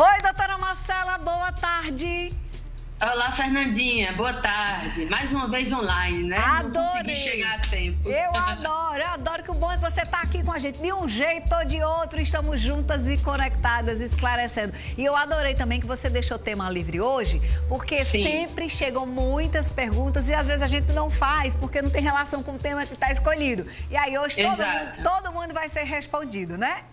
Oi, doutora Marcela, boa tarde. Olá, Fernandinha, boa tarde. Mais uma vez online, né? Adorei. Não consegui chegar a tempo. Eu adoro que o bom é que você está aqui com a gente de um jeito ou de outro. Estamos juntas e conectadas, esclarecendo. E eu adorei também que você deixou o tema livre hoje, porque sempre chegam muitas perguntas e às vezes a gente não faz, porque não tem relação com o tema que está escolhido. E aí hoje todo mundo vai ser respondido, né?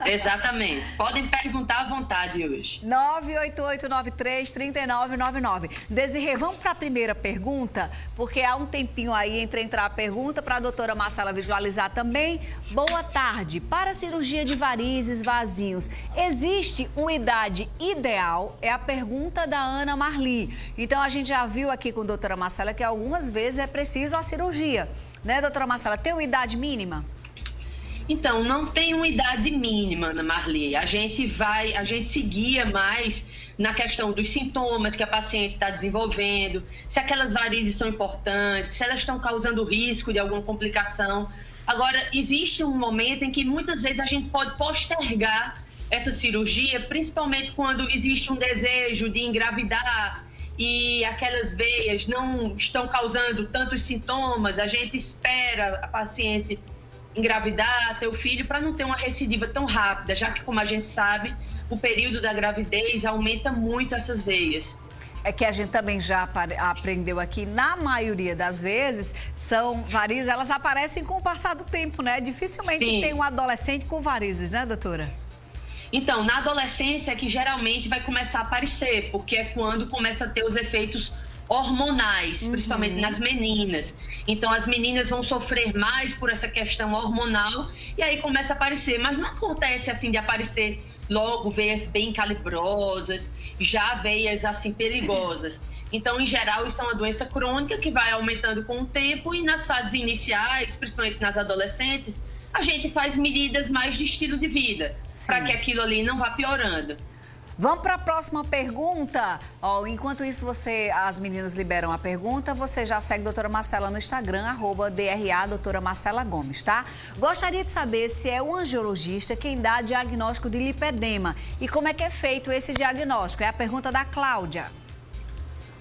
Exatamente. Podem perguntar à vontade hoje. 98893-3999. Desirê, vamos para a primeira pergunta, porque há um tempinho aí entre entrar a pergunta para a doutora Marcela visualizar também. Boa tarde. Para cirurgia de varizes, vasinhos, existe uma idade ideal? É a pergunta da Ana Marli. Então, a gente já viu aqui com a doutora Marcela que algumas vezes é preciso a cirurgia. Né, doutora Marcela? Tem uma idade mínima? Então, não tem uma idade mínima, Ana Marli. A gente se guia mais na questão dos sintomas que a paciente está desenvolvendo, se aquelas varizes são importantes, se elas estão causando risco de alguma complicação. Agora, existe um momento em que muitas vezes a gente pode postergar essa cirurgia, principalmente quando existe um desejo de engravidar e aquelas veias não estão causando tantos sintomas. A gente espera a paciente engravidar, ter o filho, para não ter uma recidiva tão rápida, já que, como a gente sabe, o período da gravidez aumenta muito essas veias. É que a gente também já aprendeu aqui, na maioria das vezes, são varizes, elas aparecem com o passar do tempo, né? Dificilmente tem um adolescente com varizes, né, doutora? Então, na adolescência é que geralmente vai começar a aparecer, porque é quando começa a ter os efeitos hormonais, principalmente nas meninas. Então, as meninas vão sofrer mais por essa questão hormonal e aí começa a aparecer. Mas não acontece assim de aparecer logo veias bem calibrosas, já veias assim perigosas. Então, em geral, isso é uma doença crônica que vai aumentando com o tempo e nas fases iniciais, principalmente nas adolescentes, a gente faz medidas mais de estilo de vida, para que aquilo ali não vá piorando. Vamos para a próxima pergunta. Enquanto isso, as meninas liberam a pergunta, você já segue a doutora Marcela no Instagram, @DRA doutora Marcela Gomes, tá? Gostaria de saber se é o angiologista quem dá diagnóstico de lipedema e como é que é feito esse diagnóstico. É a pergunta da Cláudia.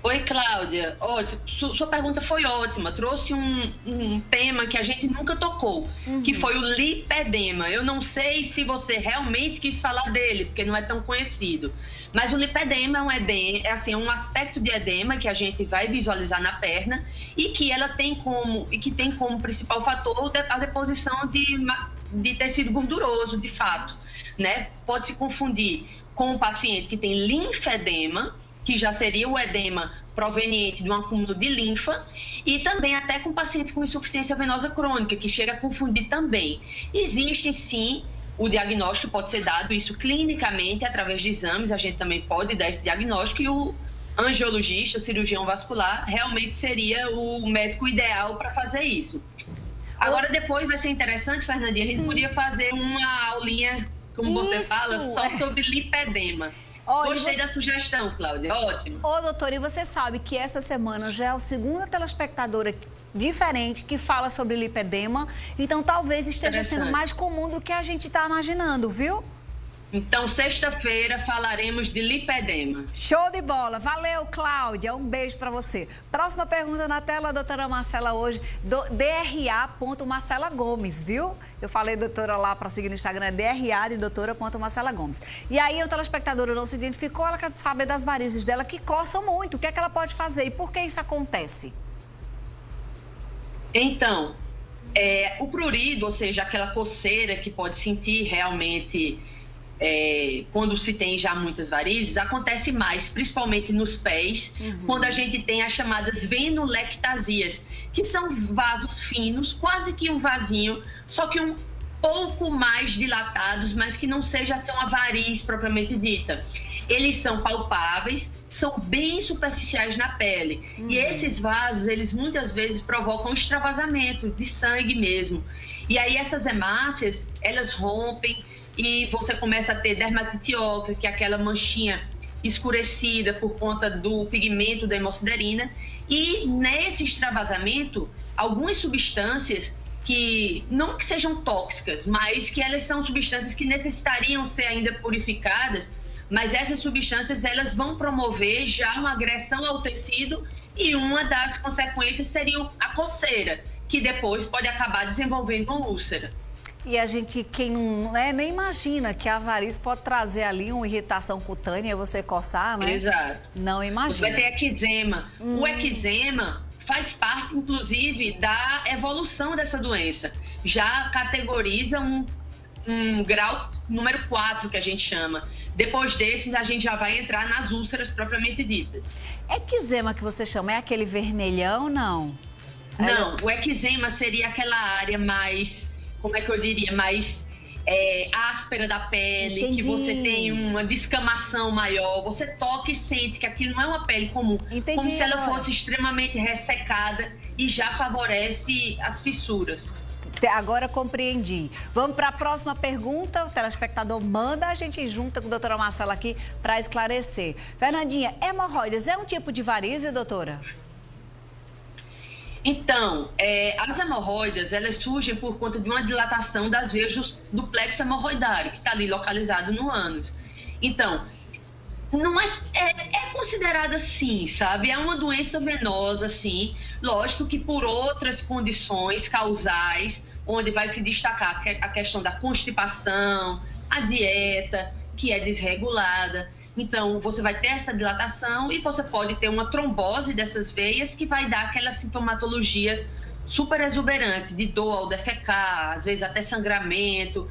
Oi, Cláudia. Ótimo. Sua pergunta foi ótima. Trouxe um tema que a gente nunca tocou, que foi o lipedema. Eu não sei se você realmente quis falar dele, porque não é tão conhecido. Mas o lipedema é um aspecto de edema que a gente vai visualizar na perna e que tem como principal fator a deposição de tecido gorduroso, de fato, né? Pode se confundir com o paciente que tem linfedema, que já seria o edema proveniente de um acúmulo de linfa, e também até com pacientes com insuficiência venosa crônica, que chega a confundir também. Existe sim, o diagnóstico pode ser dado, isso clinicamente, através de exames, a gente também pode dar esse diagnóstico, e o angiologista, o cirurgião vascular, realmente seria o médico ideal para fazer isso. Agora, depois vai ser interessante, Fernandinha, a gente podia fazer uma aulinha, como você fala, só sobre lipedema. Gostei da sugestão, Cláudia. Ótimo. Doutora, e você sabe que essa semana já é o segundo telespectadora diferente que fala sobre lipedema, então talvez esteja sendo mais comum do que a gente está imaginando, viu? Então, sexta-feira falaremos de lipedema. Show de bola. Valeu, Cláudia. Um beijo para você. Próxima pergunta na tela, doutora Marcela hoje, do DRA.Marcela Gomes, viu? Eu falei doutora lá para seguir no Instagram, é DRA de doutora.Marcela Gomes. E aí, o telespectador não se identificou, ela quer saber das varizes dela que coçam muito. O que é que ela pode fazer e por que isso acontece? Então, o prurido, ou seja, aquela coceira que pode sentir realmente quando se tem já muitas varizes, acontece mais, principalmente nos pés, quando a gente tem as chamadas venulectasias, que são vasos finos, quase que um vasinho, só que um pouco mais dilatados, mas que não seja assim uma variz propriamente dita. Eles são palpáveis, são bem superficiais na pele. E esses vasos, eles muitas vezes provocam extravasamento de sangue mesmo. E aí essas hemácias, elas rompem, e você começa a ter dermatite ocre, que é aquela manchinha escurecida por conta do pigmento da hemosiderina. E nesse extravasamento, algumas substâncias que não que sejam tóxicas, mas que elas são substâncias que necessitariam ser ainda purificadas, mas essas substâncias elas vão promover já uma agressão ao tecido e uma das consequências seria a coceira, que depois pode acabar desenvolvendo uma úlcera. E a gente, quem não, né, nem imagina que a varizes pode trazer ali uma irritação cutânea, você coçar, né? Exato. Não imagina. Você vai ter eczema. O eczema faz parte, inclusive, da evolução dessa doença. Já categoriza um grau número 4, que a gente chama. Depois desses, a gente já vai entrar nas úlceras propriamente ditas. Eczema que você chama é aquele vermelhão, não? Não, o eczema seria aquela área mais, como é que eu diria, mais áspera da pele. Entendi. Que você tem uma descamação maior, você toca e sente que aquilo não é uma pele comum. Entendi, como se ela agora fosse extremamente ressecada e já favorece as fissuras. Agora compreendi. Vamos para a próxima pergunta. O telespectador manda, a gente junta com a doutora Marcela aqui para esclarecer. Fernandinha, hemorroidas é um tipo de varize, doutora? Então, as hemorroidas, elas surgem por conta de uma dilatação das veias do plexo hemorroidário, que está ali localizado no ânus. Então, não é considerada sim, sabe? É uma doença venosa, sim. Lógico que por outras condições causais, onde vai se destacar a questão da constipação, a dieta, que é desregulada. Então, você vai ter essa dilatação e você pode ter uma trombose dessas veias que vai dar aquela sintomatologia super exuberante, de dor ao defecar, às vezes até sangramento.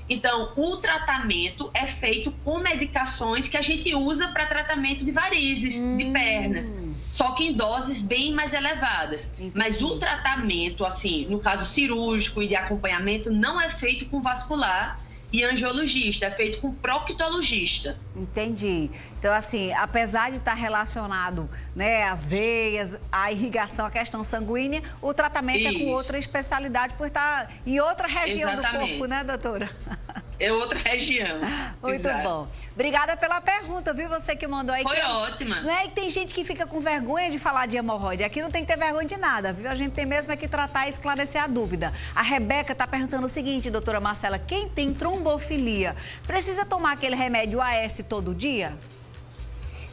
Então, o tratamento é feito com medicações que a gente usa para tratamento de varizes, de pernas, só que em doses bem mais elevadas. Entendi. Mas o tratamento, assim, no caso cirúrgico e de acompanhamento, não é feito com vascular e angiologista, é feito com proctologista. Entendi. Então, assim, apesar de estar relacionado, né, às veias, a irrigação, a questão sanguínea, o tratamento é com outra especialidade, por estar em outra região do corpo, né, doutora? É outra região. Muito bom. Obrigada pela pergunta, viu? Você que mandou aí. Foi ótima. Não é que tem gente que fica com vergonha de falar de hemorroide. Aqui não tem que ter vergonha de nada, viu? A gente tem mesmo é que tratar e esclarecer a dúvida. A Rebeca está perguntando o seguinte, doutora Marcela, quem tem trombofilia, precisa tomar aquele remédio AS todo dia?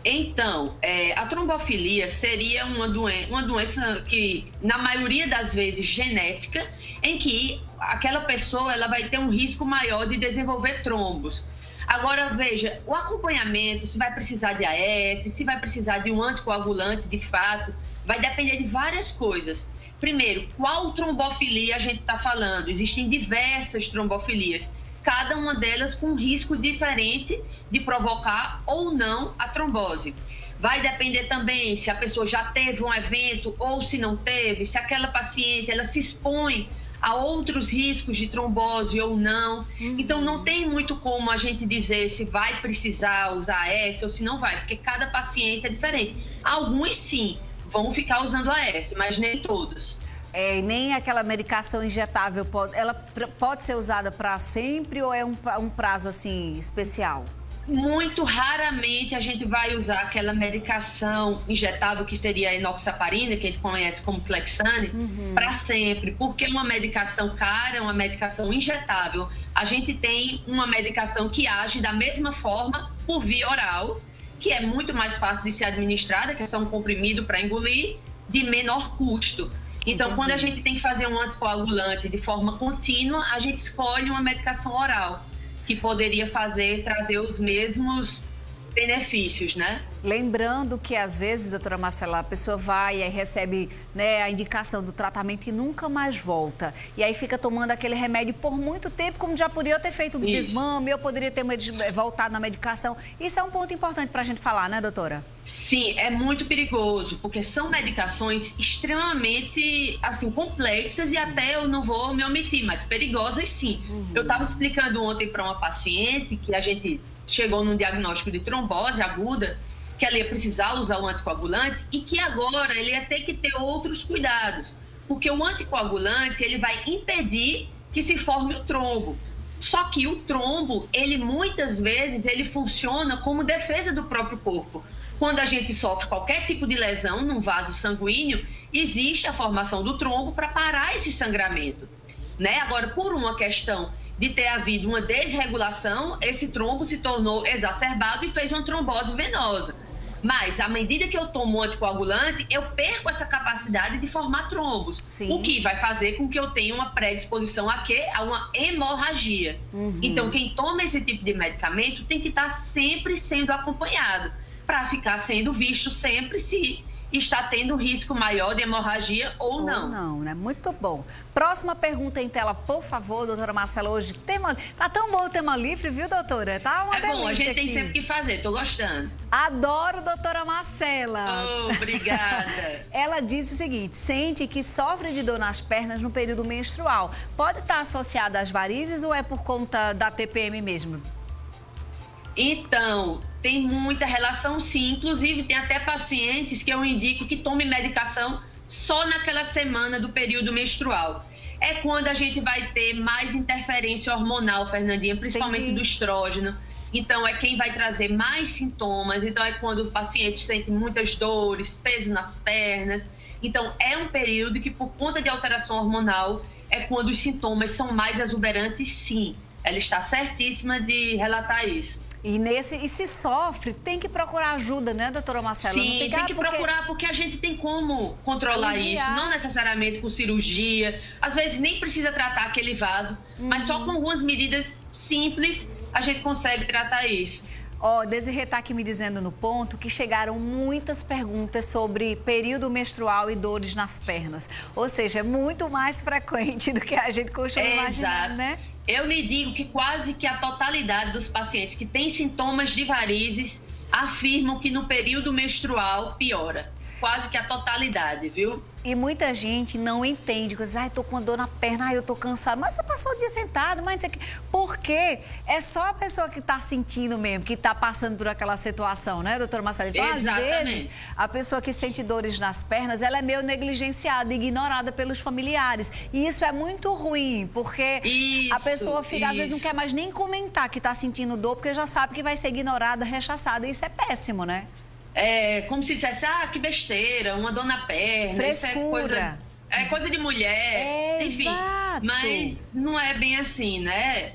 Então, a trombofilia seria uma doença que, na maioria das vezes, genética, em que aquela pessoa ela vai ter um risco maior de desenvolver trombos. Agora, veja, o acompanhamento, se vai precisar de AS, se vai precisar de um anticoagulante, de fato, vai depender de várias coisas. Primeiro, qual trombofilia a gente está falando? Existem diversas trombofilias, cada uma delas com um risco diferente de provocar ou não a trombose. Vai depender também se a pessoa já teve um evento ou se não teve, se aquela paciente ela se expõe a outros riscos de trombose ou não. Então, não tem muito como a gente dizer se vai precisar usar AS ou se não vai, porque cada paciente é diferente. Alguns, sim, vão ficar usando AS, mas nem todos. Nem aquela medicação injetável, ela pode ser usada para sempre ou é um prazo, assim, especial? Muito raramente a gente vai usar aquela medicação injetável que seria a enoxaparina, que a gente conhece como Clexane, para sempre, porque é uma medicação cara, é uma medicação injetável. A gente tem uma medicação que age da mesma forma por via oral, que é muito mais fácil de ser administrada, que é só um comprimido para engolir, de menor custo. Então, Entendi. Quando a gente tem que fazer um anticoagulante de forma contínua, a gente escolhe uma medicação oral, que poderia trazer os mesmos benefícios, né? Lembrando que, às vezes, doutora Marcela, a pessoa vai e recebe, né, a indicação do tratamento e nunca mais volta. E aí fica tomando aquele remédio por muito tempo, como já poderia ter feito um desmame, eu poderia ter voltado na medicação. Isso é um ponto importante para a gente falar, né, doutora? Sim, é muito perigoso, porque são medicações extremamente, assim, complexas e até eu não vou me omitir, mas perigosas sim. Eu estava explicando ontem para uma paciente que a gente chegou num diagnóstico de trombose aguda, que ela ia precisar usar o anticoagulante e que agora ele ia ter que ter outros cuidados, porque o anticoagulante ele vai impedir que se forme o trombo. Só que o trombo, ele muitas vezes ele funciona como defesa do próprio corpo. Quando a gente sofre qualquer tipo de lesão num vaso sanguíneo, existe a formação do trombo para parar esse sangramento, né? Agora, por uma questão de ter havido uma desregulação, esse trombo se tornou exacerbado e fez uma trombose venosa. Mas, à medida que eu tomo um anticoagulante, eu perco essa capacidade de formar trombos. Sim. O que vai fazer com que eu tenha uma predisposição a quê? A uma hemorragia. Então, quem toma esse tipo de medicamento tem que estar sempre sendo acompanhado, para ficar sendo visto sempre se está tendo risco maior de hemorragia ou não. Ou não, né? Muito bom. Próxima pergunta em tela, por favor, doutora Marcela. Hoje, tá tão bom o tema livre, viu, doutora? Tá uma delícia bom, a gente tem aqui. sempre que fazer, tô gostando. Adoro, doutora Marcela. Oh, obrigada. Ela disse o seguinte, sente que sofre de dor nas pernas no período menstrual. Pode estar associada às varizes ou é por conta da TPM mesmo? Então, tem muita relação sim, inclusive tem até pacientes que eu indico que tomem medicação só naquela semana do período menstrual. É quando a gente vai ter mais interferência hormonal, Fernandinha, principalmente do estrógeno. Então, é quem vai trazer mais sintomas. Então, é quando o paciente sente muitas dores, peso nas pernas. Então, é um período que, por conta de alteração hormonal, é quando os sintomas são mais exuberantes, sim. Ela está certíssima de relatar isso. E se sofre, tem que procurar ajuda, né, doutora Marcela? Sim, tem que procurar, porque a gente tem como controlar isso, não necessariamente com cirurgia, às vezes nem precisa tratar aquele vaso, mas só com algumas medidas simples a gente consegue tratar isso. Desirê está aqui me dizendo no ponto que chegaram muitas perguntas sobre período menstrual e dores nas pernas. Ou seja, é muito mais frequente do que a gente costuma imaginar, né? Eu lhe digo que quase que a totalidade dos pacientes que têm sintomas de varizes afirmam que no período menstrual piora. Quase que a totalidade, viu? E muita gente não entende, diz, tô com uma dor na perna, eu tô cansado. Mas você passou o dia sentado, mas por quê? É só a pessoa que tá sentindo mesmo, que tá passando por aquela situação, né, doutora Marcela? Então, às vezes, a pessoa que sente dores nas pernas, ela é meio negligenciada, ignorada pelos familiares. E isso é muito ruim, porque a pessoa fica, às vezes, não quer mais nem comentar que tá sentindo dor, porque já sabe que vai ser ignorada, rechaçada. Isso é péssimo, né? Como se dissesse, que besteira, uma dor na perna. Frescura. Isso é coisa de mulher, enfim. Exato. Mas não é bem assim, né?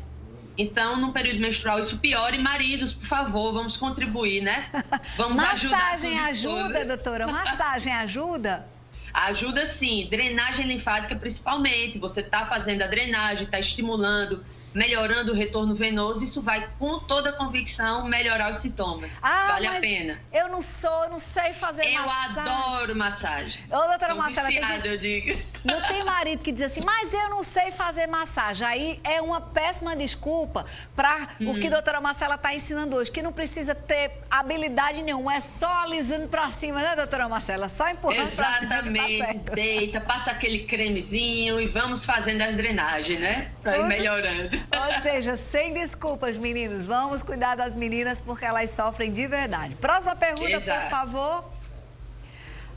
Então, no período menstrual, isso piora. E maridos, por favor, vamos contribuir, né? Vamos ajudar. Massagem ajuda, doutora? Massagem ajuda? Ajuda sim. Drenagem linfática, principalmente. Você está fazendo a drenagem, está estimulando, melhorando o retorno venoso, isso vai, com toda a convicção, melhorar os sintomas. Vale a pena. Eu não sei fazer massagem. Eu adoro massagem. Doutora Marcela, eu digo. Não tem marido que diz assim, mas eu não sei fazer massagem. Aí é uma péssima desculpa para o que a doutora Marcela está ensinando hoje, que não precisa ter habilidade nenhuma, é só alisando para cima, né, doutora Marcela? Só empurrando para cima. Exatamente. Deita, passa aquele cremezinho e vamos fazendo as drenagens, né? Para ir melhorando. Ou seja, sem desculpas, meninos. Vamos cuidar das meninas porque elas sofrem de verdade. Próxima pergunta, por favor.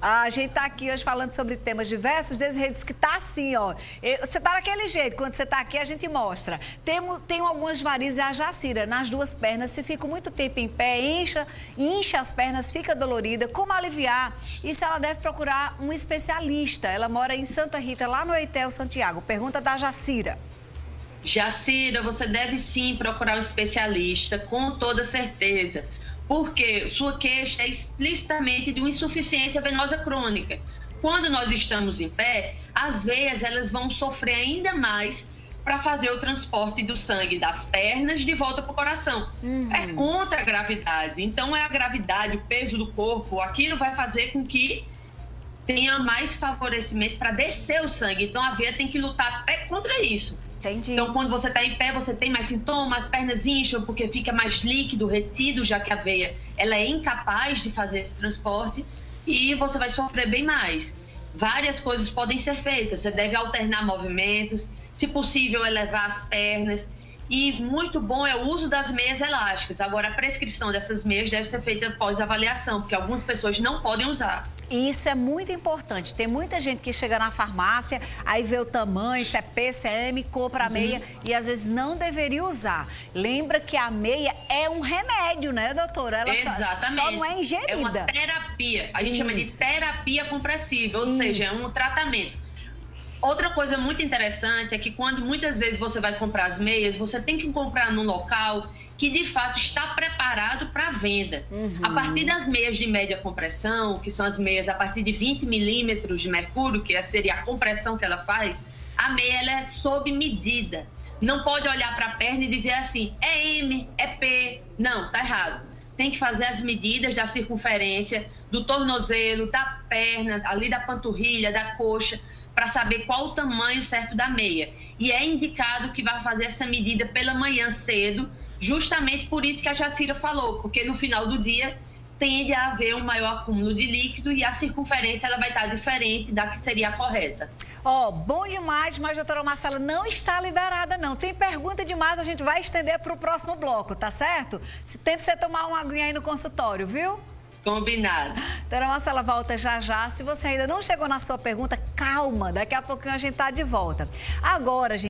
A gente tá aqui hoje falando sobre temas diversos. Desirê diz que tá assim, Você tá daquele jeito. Quando você tá aqui, a gente mostra. Tenho algumas varizes a Jacira nas duas pernas. Se fico muito tempo em pé, incha as pernas, fica dolorida. Como aliviar? E se ela deve procurar um especialista? Ela mora em Santa Rita, lá no Eitel, Santiago. Pergunta da Jacira. Jacira, você deve sim procurar um especialista, com toda certeza, porque sua queixa é explicitamente de uma insuficiência venosa crônica. Quando nós estamos em pé, as veias elas vão sofrer ainda mais para fazer o transporte do sangue das pernas de volta para o coração. É contra a gravidade. Então, é a gravidade, o peso do corpo, aquilo vai fazer com que tenha mais favorecimento para descer o sangue. Então, a veia tem que lutar até contra isso. Entendi. Então, quando você está em pé, você tem mais sintomas, as pernas incham porque fica mais líquido, retido, já que a veia ela é incapaz de fazer esse transporte e você vai sofrer bem mais. Várias coisas podem ser feitas, você deve alternar movimentos, se possível elevar as pernas e muito bom é o uso das meias elásticas. Agora, a prescrição dessas meias deve ser feita após avaliação, porque algumas pessoas não podem usar. E isso é muito importante. Tem muita gente que chega na farmácia, aí vê o tamanho, se é P, se é M, compra a meia e às vezes não deveria usar. Lembra que a meia é um remédio, né, doutora? Ela Exatamente. Só não é ingerida. É uma terapia. A gente chama de terapia compressiva, ou seja, é um tratamento. Outra coisa muito interessante é que quando muitas vezes você vai comprar as meias, você tem que comprar num local que de fato está preparado para venda. A partir das meias de média compressão, que são as meias a partir de 20 milímetros de mercúrio, que seria a compressão que ela faz, a meia ela é sob medida. Não pode olhar para a perna e dizer assim, é M, é P. Não, tá errado. Tem que fazer as medidas da circunferência, do tornozelo, da perna, ali da panturrilha, da coxa, para saber qual o tamanho certo da meia. E é indicado que vai fazer essa medida pela manhã cedo, justamente por isso que a Jacira falou, porque no final do dia tende a haver um maior acúmulo de líquido e a circunferência ela vai estar diferente da que seria a correta. Bom demais, mas a doutora Marcela não está liberada, não. Tem pergunta demais, a gente vai estender para o próximo bloco, tá certo? Se tem pra você tomar uma aguinha aí no consultório, viu? Combinado. Doutora Marcela volta já já. Se você ainda não chegou na sua pergunta, calma, daqui a pouquinho a gente tá de volta. Agora, gente.